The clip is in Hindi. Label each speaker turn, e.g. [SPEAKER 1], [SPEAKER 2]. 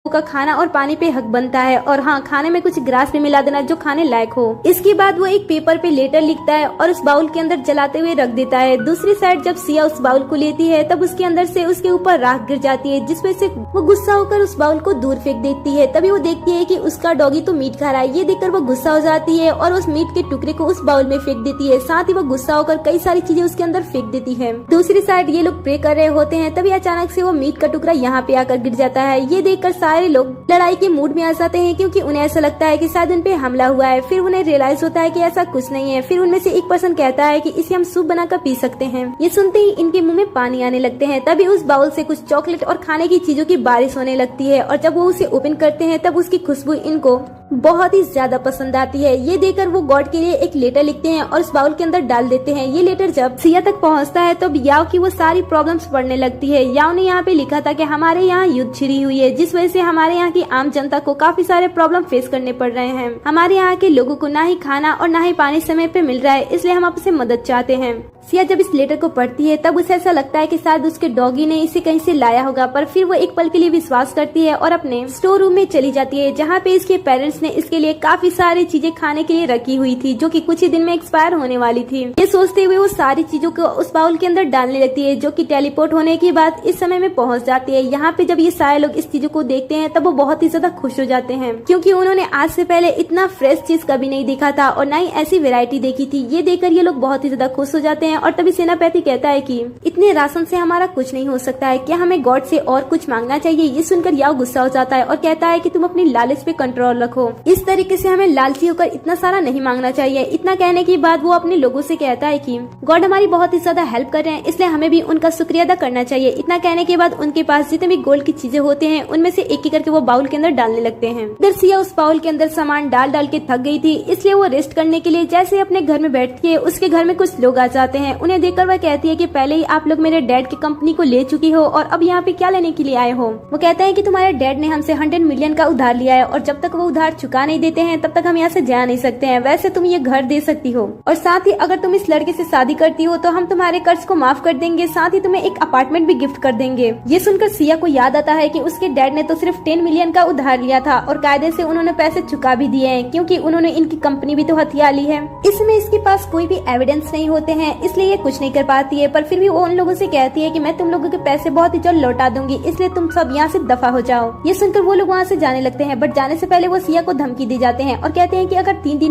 [SPEAKER 1] का खाना और पानी पे हक बनता है, और हाँ, खाने में कुछ ग्रास भी मिला देना जो खाने लायक हो। इसके बाद वो एक पेपर पे लेटर लिखता है और उस बाउल के अंदर जलाते हुए रख देता है। दूसरी साइड जब सिया उस बाउल को लेती है तब उसके अंदर से उसके ऊपर राख गिर जाती है, जिस वजह से वो गुस्सा होकर उस बाउल को दूर फेंक देती है। तभी वो देखती है कि उसका डॉगी तो मीट खा रहा है। ये देखकर वो गुस्सा हो जाती है और उस मीट के टुकड़े को उस बाउल में फेंक देती है। साथ ही वो गुस्सा होकर कई सारी चीजें उसके अंदर फेंक देती है। दूसरी साइड ये लोग प्रे कर रहे होते हैं, तभी अचानक से वो मीट का टुकड़ा यहाँ पे आकर गिर जाता है। ये देखकर सारे लोग लड़ाई के मूड में आ जाते हैं, क्योंकि उन्हें ऐसा लगता है कि शायद उन पे हमला हुआ है। फिर उन्हें रियलाइज होता है कि ऐसा कुछ नहीं है। फिर उनमें से एक पर्सन कहता है कि इसे हम सूप बनाकर पी सकते हैं। ये सुनते ही इनके मुंह में पानी आने लगते हैं। तभी उस बाउल से कुछ चॉकलेट और खाने की चीजों की बारिश होने लगती है, और जब वो उसे ओपन करते हैं तब उसकी खुशबू इनको बहुत ही ज्यादा पसंद आती है। ये देखकर वो गॉड के लिए एक लेटर लिखते हैं और उस बाउल के अंदर डाल देते हैं। ये लेटर जब सिया तक पहुंचता है तो याओ की वो सारी प्रॉब्लम्स पढ़ने लगती है। याओ ने यहाँ पे लिखा था कि हमारे यहाँ युद्ध छिड़ी हुई है, जिस वजह से हमारे यहाँ की आम जनता को काफी सारे प्रॉब्लम फेस करने पड़ रहे हैं। हमारे यहाँ के लोगों को ना ही खाना और ना ही पानी समय पे मिल रहा है, इसलिए हम आपसे मदद चाहते हैं। सिया जब इस लेटर को पढ़ती है तब उसे ऐसा लगता है कि शायद उसके डॉगी ने इसे कहीं से लाया होगा, पर फिर वो एक पल के लिए विश्वास करती है और अपने स्टोर रूम में चली जाती है, जहाँ पे इसके पेरेंट्स ने इसके लिए काफी सारी चीजें खाने के लिए रखी हुई थी, जो कि कुछ ही दिन में एक्सपायर होने वाली थी। ये सोचते हुए वो सारी चीजों को उस बाउल के अंदर डालने लगती है, जो कि टेलीपोर्ट होने के बाद इस समय में पहुंच जाती है। यहाँ पे जब ये सारे लोग इस चीजों को देखते हैं तब वो बहुत ही ज्यादा खुश हो जाते हैं, क्योंकि उन्होंने आज से पहले इतना फ्रेश चीज कभी नहीं देखा था और न ही ऐसी वेरायटी देखी थी। ये देखकर ये लोग बहुत ही ज्यादा खुश हो जाते हैं, और तभी सेनापति कहता है कि इतने राशन से हमारा कुछ नहीं हो सकता है, क्या हमें गॉड से और कुछ मांगना चाहिए। ये सुनकर याओ गुस्सा हो जाता है और कहता है कि तुम अपनी लालच पे कंट्रोल रखो, इस तरीके से हमें लालची होकर इतना सारा नहीं मांगना चाहिए। इतना कहने के बाद वो अपने लोगों से कहता है कि गॉड हमारी बहुत ही ज्यादा हेल्प कर रहे हैं, इसलिए हमें भी उनका शुक्रिया अदा करना चाहिए। इतना कहने के बाद उनके पास जितने भी गोल्ड की चीजें होते हैं उनमें से एक एक करके वो बाउल के अंदर डालने लगते हैं। इधर सिया उस बाउल के अंदर सामान डाल डाल के थक गई थी, इसलिए वो रेस्ट करने के लिए जैसे अपने घर में बैठती है, उसके घर में कुछ लोग आ जाते हैं। उन्हें देखकर वह कहती है कि पहले ही आप लोग मेरे डैड की कंपनी को ले चुकी हो और अब यहाँ पे क्या लेने के लिए आए हो। वो कहते हैं कि तुम्हारे डैड ने हमसे 100 मिलियन का उधार लिया है, और जब तक वो उधार चुका नहीं देते हैं तब तक हम यहाँ से जा नहीं सकते हैं। वैसे तुम ये घर दे सकती हो, और साथ ही अगर तुम इस लड़के से शादी करती हो तो हम तुम्हारे कर्ज को माफ कर देंगे, साथ ही तुम्हें एक अपार्टमेंट भी गिफ्ट कर देंगे। ये सुनकर सिया को याद आता है कि उसके डैड ने तो सिर्फ 10 मिलियन का उधार लिया था, और कायदे से उन्होंने पैसे चुका भी दिए हैं, क्योंकि उन्होंने इनकी कंपनी भी तो हथिया ली है। इसमें इसके पास कोई भी एविडेंस नहीं होते हैं, इसलिए ये कुछ नहीं कर पाती है। पर फिर भी वो उन लोगों से कहती है कि मैं तुम लोगों के पैसे बहुत ही जल्द लौटा दूंगी, इसलिए तुम सब यहाँ से दफा हो जाओ। ये सुनकर वो लोग वहाँ से जाने लगते हैं, बट जाने से पहले वो सिया को धमकी दी जाते हैं और कहते हैं कि अगर 3 दिन